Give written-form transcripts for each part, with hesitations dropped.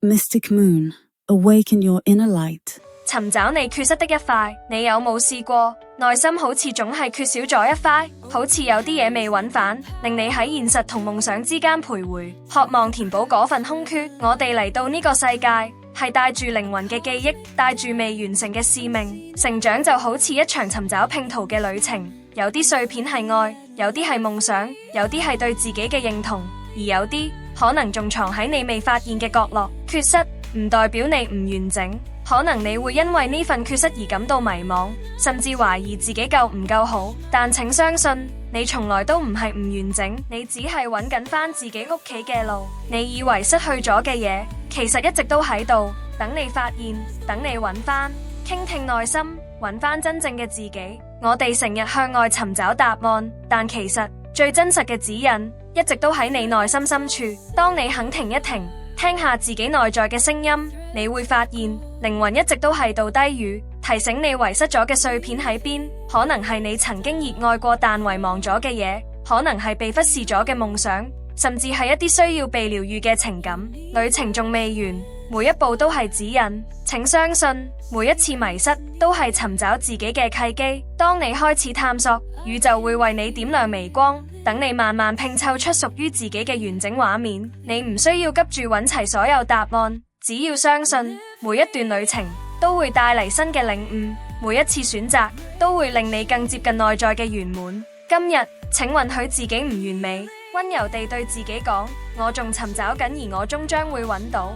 Mystic Moon, awaken your inner light. 尋找你缺失的一塊，你有冇試過？內心好似總係缺少咗一塊，好似有啲嘢未揾返，令你喺現實同夢想之間徘徊，渴望填補嗰份空缺。我哋嚟到呢個世界，係帶住靈魂嘅記憶，帶住未完成嘅使命。成長就好似一場尋找拼圖嘅旅程，有啲碎片係愛，有啲係夢想，有啲係對自己嘅認同，而有啲可能仲藏喺你未發現嘅角落。缺失唔代表你唔完整，可能你會因為呢份缺失而感到迷茫，甚至懷疑自己夠唔夠好。但請相信，你從來都唔係唔完整，你只係揾緊返自己屋企嘅路。你以為失去咗嘅嘢，其實一直都喺度，等你發現，等你揾返。傾聽內心，揾返真正嘅自己。我哋成日向外尋找答案，但其實最真實嘅指引，一直都喺你內心深處。當你肯停一停，聽下自己內在嘅聲音，你會發現靈魂一直都喺度低語，提醒你遺失咗嘅碎片喺邊。可能係你曾經熱愛過但遺忘咗嘅嘢，可能係被忽視咗嘅夢想，甚至係一啲需要被療癒嘅情感。旅程仲未完，每一步都係指引。請相信，每一次迷失都係尋找自己嘅契機。當你開始探索，宇宙會為你點亮微光，等你慢慢拼湊出屬於自己嘅完整畫面。你唔需要急住揾齊所有答案，只要相信每一段旅程都會帶嚟新嘅領悟，每一次選擇都會令你更接近內在嘅圓滿。今日請允許自己唔完美，溫柔地對自己講，我仲尋找緊，而我終將會揾到。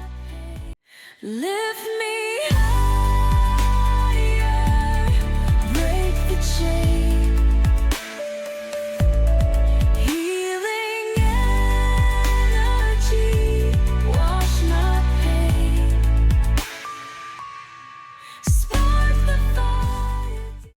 Lift me up.